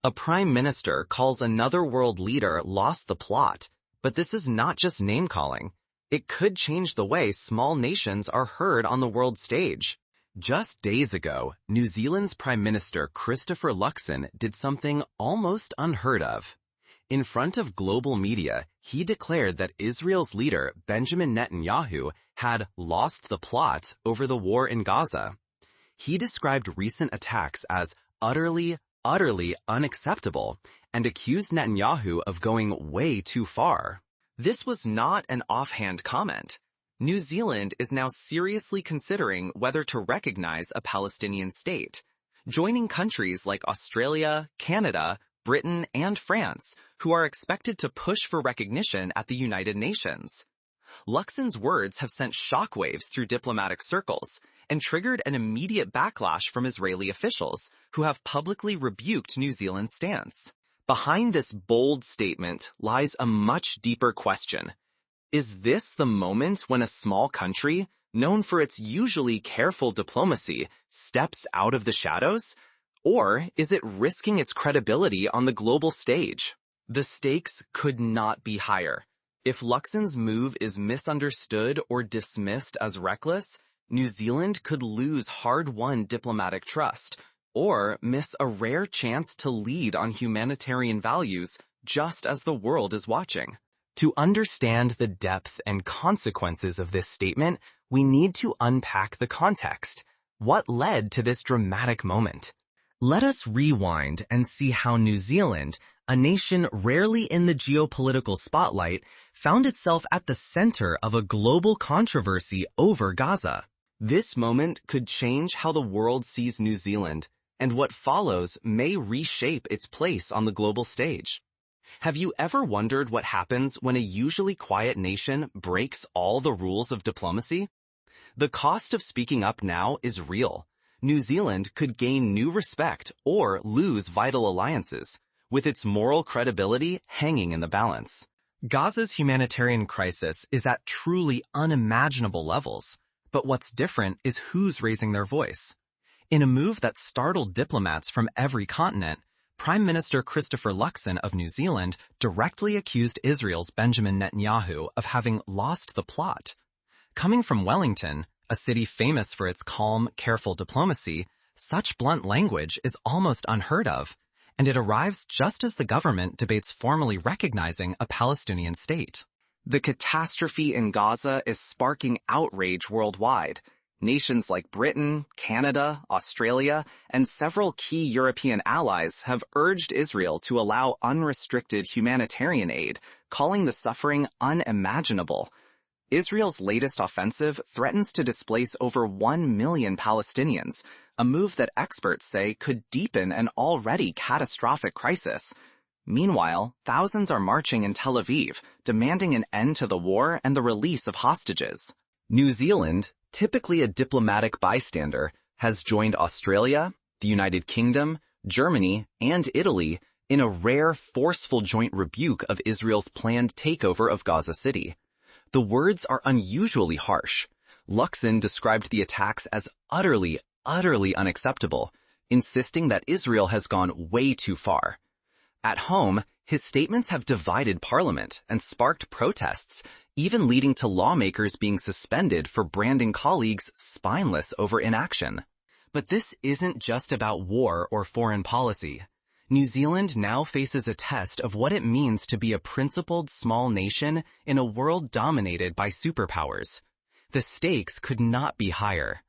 A prime minister calls another world leader lost the plot, but this is not just name-calling. It could change the way small nations are heard on the world stage. Just days ago, New Zealand's Prime Minister Christopher Luxon did something almost unheard of. In front of global media, he declared that Israel's leader, Benjamin Netanyahu, had lost the plot over the war in Gaza. He described recent attacks as utterly unacceptable and accused Netanyahu of going way too far. This was not an offhand comment. New Zealand is now seriously considering whether to recognize a Palestinian state, joining countries like Australia, Canada, Britain, and France, who are expected to push for recognition at the United Nations. Luxon's words have sent shockwaves through diplomatic circles and triggered an immediate backlash from Israeli officials, who have publicly rebuked New Zealand's stance. Behind this bold statement lies a much deeper question. Is this the moment when a small country, known for its usually careful diplomacy, steps out of the shadows? Or is it risking its credibility on the global stage? The stakes could not be higher. If Luxon's move is misunderstood or dismissed as reckless, New Zealand could lose hard-won diplomatic trust, or miss a rare chance to lead on humanitarian values just as the world is watching. To understand the depth and consequences of this statement, we need to unpack the context. What led to this dramatic moment? Let us rewind and see how New Zealand, a nation rarely in the geopolitical spotlight, found itself at the center of a global controversy over Gaza. This moment could change how the world sees New Zealand, and what follows may reshape its place on the global stage. Have you ever wondered what happens when a usually quiet nation breaks all the rules of diplomacy? The cost of speaking up now is real. New Zealand could gain new respect or lose vital alliances, with its moral credibility hanging in the balance. Gaza's humanitarian crisis is at truly unimaginable levels, but what's different is who's raising their voice. In a move that startled diplomats from every continent, Prime Minister Christopher Luxon of New Zealand directly accused Israel's Benjamin Netanyahu of having lost the plot. Coming from Wellington, a city famous for its calm, careful diplomacy, such blunt language is almost unheard of, and it arrives just as the government debates formally recognizing a Palestinian state. The catastrophe in Gaza is sparking outrage worldwide. Nations like Britain, Canada, Australia, and several key European allies have urged Israel to allow unrestricted humanitarian aid, calling the suffering unimaginable. Israel's latest offensive threatens to displace over 1 million Palestinians, a move that experts say could deepen an already catastrophic crisis. Meanwhile, thousands are marching in Tel Aviv, demanding an end to the war and the release of hostages. New Zealand, typically a diplomatic bystander, has joined Australia, the United Kingdom, Germany, and Italy in a rare, forceful joint rebuke of Israel's planned takeover of Gaza City. The words are unusually harsh. Luxon described the attacks as utterly unacceptable, insisting that Israel has gone way too far. At home, his statements have divided Parliament and sparked protests, even leading to lawmakers being suspended for branding colleagues spineless over inaction. But this isn't just about war or foreign policy. New Zealand now faces a test of what it means to be a principled small nation in a world dominated by superpowers. The stakes could not be higher.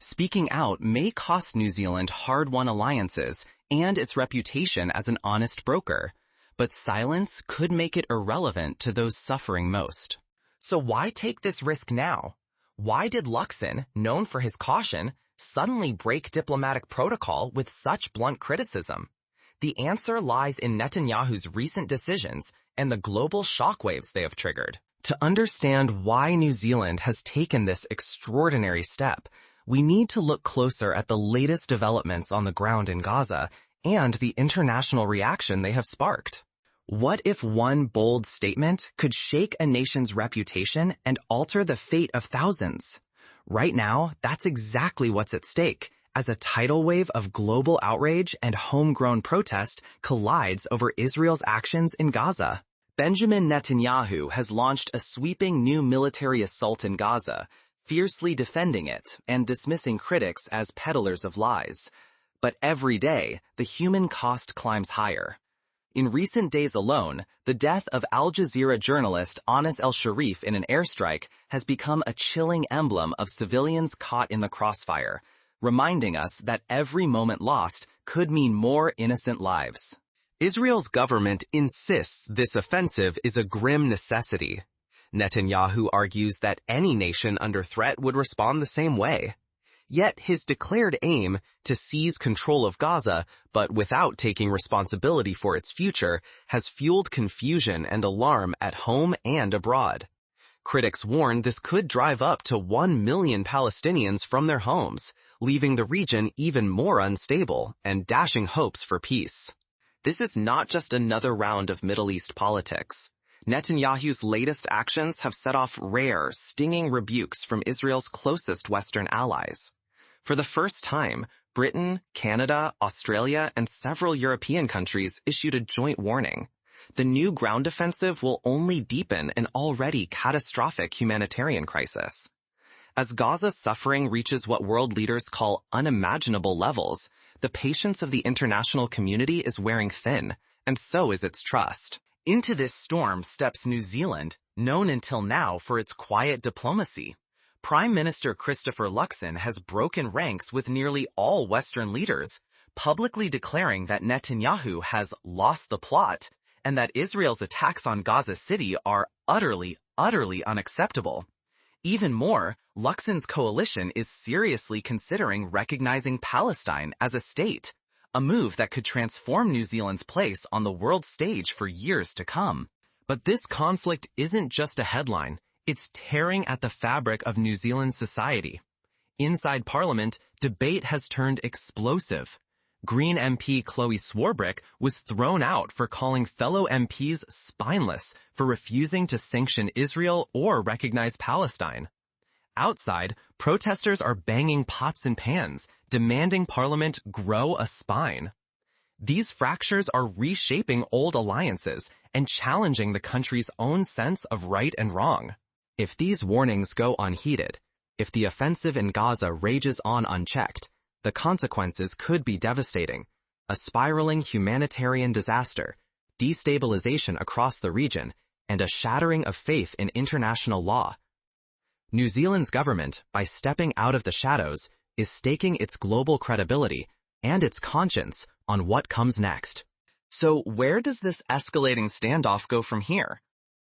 Speaking out may cost New Zealand hard-won alliances and its reputation as an honest broker, but silence could make it irrelevant to those suffering most. So why take this risk now? Why did Luxon, known for his caution, suddenly break diplomatic protocol with such blunt criticism? The answer lies in Netanyahu's recent decisions and the global shockwaves they have triggered. To understand why New Zealand has taken this extraordinary step, we need to look closer at the latest developments on the ground in Gaza and the international reaction they have sparked. What if one bold statement could shake a nation's reputation and alter the fate of thousands? Right now, that's exactly what's at stake, as a tidal wave of global outrage and homegrown protest collides over Israel's actions in Gaza. Benjamin Netanyahu has launched a sweeping new military assault in Gaza, fiercely defending it and dismissing critics as peddlers of lies. But every day, the human cost climbs higher. In recent days alone, the death of Al Jazeera journalist Anas El-Sharif in an airstrike has become a chilling emblem of civilians caught in the crossfire, reminding us that every moment lost could mean more innocent lives. Israel's government insists this offensive is a grim necessity. Netanyahu argues that any nation under threat would respond the same way. Yet his declared aim to seize control of Gaza, but without taking responsibility for its future, has fueled confusion and alarm at home and abroad. Critics warn this could drive up to 1 million Palestinians from their homes, leaving the region even more unstable and dashing hopes for peace. This is not just another round of Middle East politics. Netanyahu's latest actions have set off rare, stinging rebukes from Israel's closest Western allies. For the first time, Britain, Canada, Australia, and several European countries issued a joint warning. The new ground offensive will only deepen an already catastrophic humanitarian crisis. As Gaza's suffering reaches what world leaders call unimaginable levels, the patience of the international community is wearing thin, and so is its trust. Into this storm steps New Zealand, known until now for its quiet diplomacy. Prime Minister Christopher Luxon has broken ranks with nearly all Western leaders, publicly declaring that Netanyahu has lost the plot and that Israel's attacks on Gaza City are utterly unacceptable. Even more, Luxon's coalition is seriously considering recognizing Palestine as a state, a move that could transform New Zealand's place on the world stage for years to come. But this conflict isn't just a headline. It's tearing at the fabric of New Zealand society. Inside Parliament, debate has turned explosive. Green MP Chloe Swarbrick was thrown out for calling fellow MPs spineless for refusing to sanction Israel or recognize Palestine. Outside, protesters are banging pots and pans, demanding Parliament grow a spine. These fractures are reshaping old alliances and challenging the country's own sense of right and wrong. If these warnings go unheeded, if the offensive in Gaza rages on unchecked, the consequences could be devastating. A spiraling humanitarian disaster, destabilization across the region, and a shattering of faith in international law. New Zealand's government, by stepping out of the shadows, is staking its global credibility and its conscience on what comes next. So where does this escalating standoff go from here?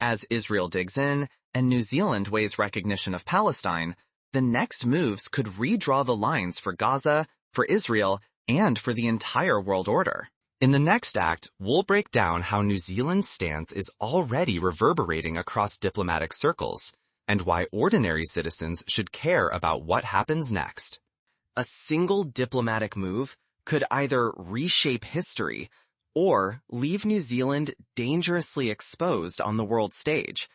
As Israel digs in and New Zealand weighs recognition of Palestine, the next moves could redraw the lines for Gaza, for Israel, and for the entire world order. In the next act, we'll break down how New Zealand's stance is already reverberating across diplomatic circles, and why ordinary citizens should care about what happens next. A single diplomatic move could either reshape history or leave New Zealand dangerously exposed on the world stage.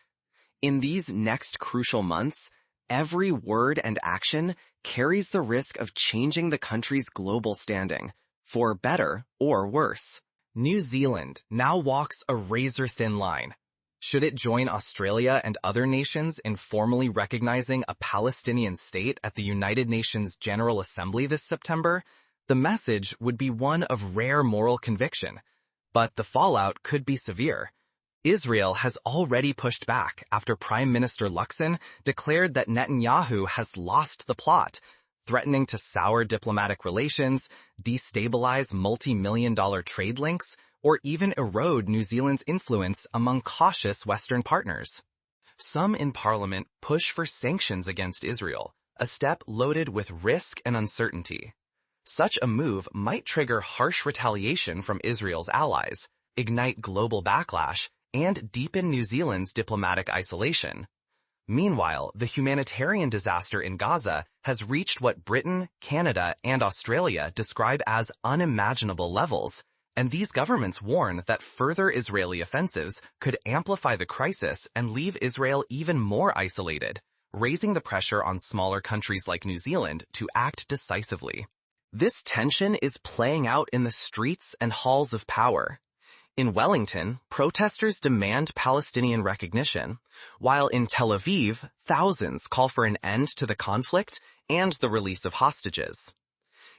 In these next crucial months, every word and action carries the risk of changing the country's global standing, for better or worse. New Zealand now walks a razor-thin line. Should it join Australia and other nations in formally recognizing a Palestinian state at the United Nations General Assembly this September, the message would be one of rare moral conviction, but the fallout could be severe. Israel has already pushed back after Prime Minister Luxon declared that Netanyahu has lost the plot, threatening to sour diplomatic relations, destabilize multi-million-dollar trade links, or even erode New Zealand's influence among cautious Western partners. Some in Parliament push for sanctions against Israel, a step loaded with risk and uncertainty. Such a move might trigger harsh retaliation from Israel's allies, ignite global backlash, and deepen New Zealand's diplomatic isolation. Meanwhile, the humanitarian disaster in Gaza has reached what Britain, Canada, and Australia describe as unimaginable levels, and these governments warn that further Israeli offensives could amplify the crisis and leave Israel even more isolated, raising the pressure on smaller countries like New Zealand to act decisively. This tension is playing out in the streets and halls of power. In Wellington, protesters demand Palestinian recognition, while in Tel Aviv, thousands call for an end to the conflict and the release of hostages.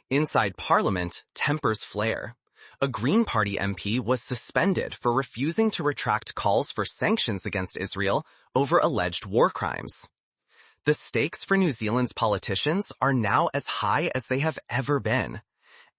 Inside Parliament, tempers flare. A Green Party MP was suspended for refusing to retract calls for sanctions against Israel over alleged war crimes. The stakes for New Zealand's politicians are now as high as they have ever been.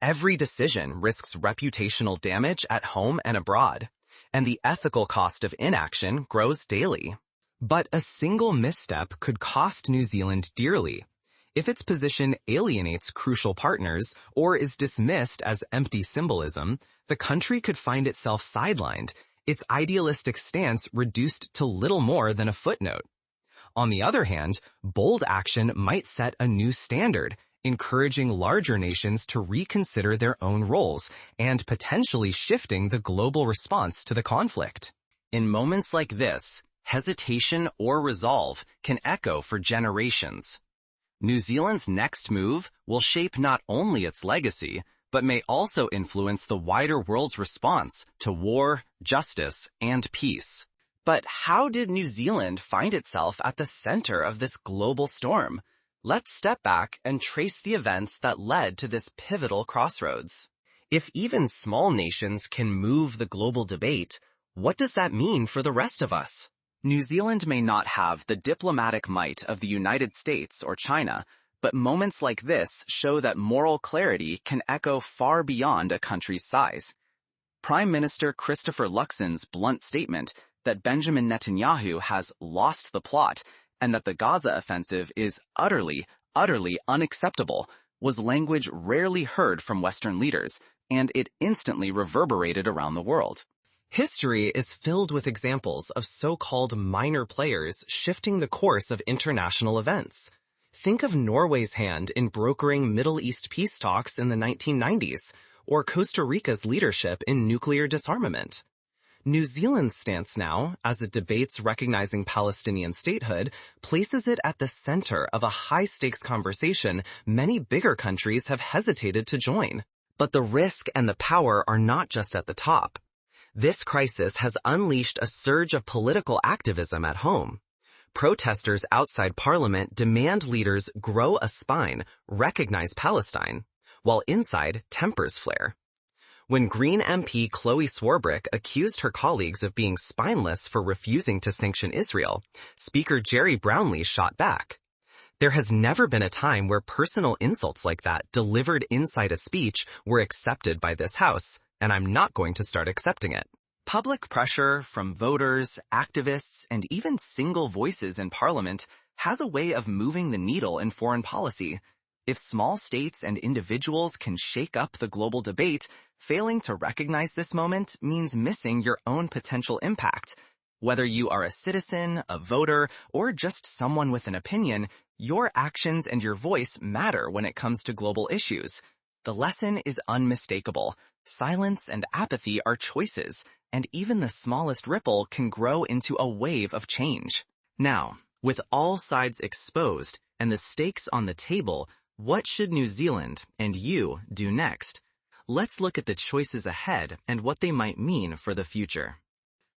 Every decision risks reputational damage at home and abroad, and the ethical cost of inaction grows daily. But a single misstep could cost New Zealand dearly. If its position alienates crucial partners or is dismissed as empty symbolism, the country could find itself sidelined, its idealistic stance reduced to little more than a footnote. On the other hand, bold action might set a new standard, encouraging larger nations to reconsider their own roles and potentially shifting the global response to the conflict. In moments like this, hesitation or resolve can echo for generations. New Zealand's next move will shape not only its legacy, but may also influence the wider world's response to war, justice, and peace. But how did New Zealand find itself at the center of this global storm? Let's step back and trace the events that led to this pivotal crossroads. If even small nations can move the global debate, what does that mean for the rest of us? New Zealand may not have the diplomatic might of the United States or China, but moments like this show that moral clarity can echo far beyond a country's size. Prime Minister Christopher Luxon's blunt statement that Benjamin Netanyahu has lost the plot and that the Gaza offensive is utterly unacceptable was language rarely heard from Western leaders, and it instantly reverberated around the world. History is filled with examples of so-called minor players shifting the course of international events. Think of Norway's hand in brokering Middle East peace talks in the 1990s, or Costa Rica's leadership in nuclear disarmament. New Zealand's stance now, as it debates recognizing Palestinian statehood, places it at the center of a high-stakes conversation many bigger countries have hesitated to join. But the risk and the power are not just at the top. This crisis has unleashed a surge of political activism at home. Protesters outside Parliament demand leaders grow a spine, recognize Palestine, while inside tempers flare. When Green MP Chloe Swarbrick accused her colleagues of being spineless for refusing to sanction Israel, Speaker Jerry Brownlee shot back. There has never been a time where personal insults like that delivered inside a speech were accepted by this House, and I'm not going to start accepting it. Public pressure from voters, activists, and even single voices in Parliament has a way of moving the needle in foreign policy. If small states and individuals can shake up the global debate, failing to recognize this moment means missing your own potential impact. Whether you are a citizen, a voter, or just someone with an opinion, your actions and your voice matter when it comes to global issues. The lesson is unmistakable. Silence and apathy are choices, and even the smallest ripple can grow into a wave of change. Now, with all sides exposed and the stakes on the table, what should New Zealand and you do next? Let's look at the choices ahead and what they might mean for the future.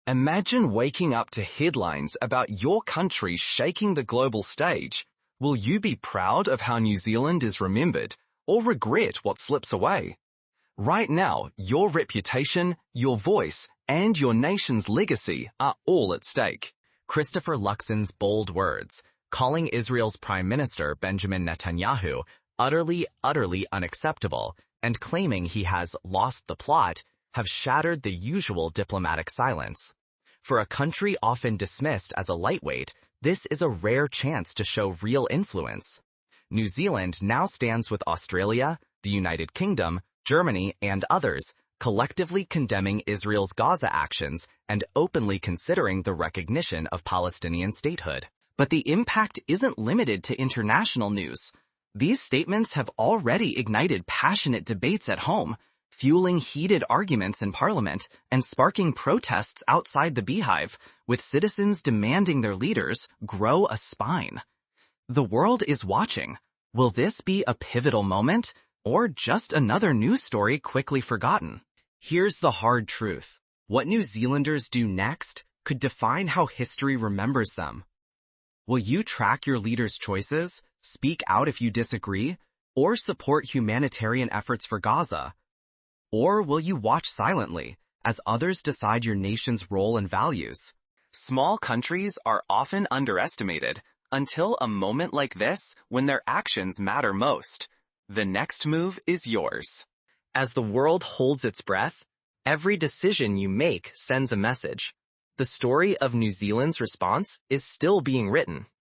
Imagine waking up to headlines about your country shaking the global stage. Will you be proud of how New Zealand is remembered, or regret what slips away? Right now, your reputation, your voice, and your nation's legacy are all at stake. Christopher Luxon's bold words, calling Israel's Prime Minister Benjamin Netanyahu utterly unacceptable and claiming he has lost the plot, have shattered the usual diplomatic silence. For a country often dismissed as a lightweight, this is a rare chance to show real influence. New Zealand now stands with Australia, the United Kingdom, Germany, and others, collectively condemning Israel's Gaza actions and openly considering the recognition of Palestinian statehood. But the impact isn't limited to international news. These statements have already ignited passionate debates at home, fueling heated arguments in Parliament and sparking protests outside the beehive, with citizens demanding their leaders grow a spine. The world is watching. Will this be a pivotal moment? or just another news story quickly forgotten? Here's the hard truth. What New Zealanders do next could define how history remembers them. Will you track your leaders' choices, speak out if you disagree, or support humanitarian efforts for Gaza? Or will you watch silently as others decide your nation's role and values? Small countries are often underestimated until a moment like this when their actions matter most. The next move is yours. As the world holds its breath, every decision you make sends a message. The story of New Zealand's response is still being written.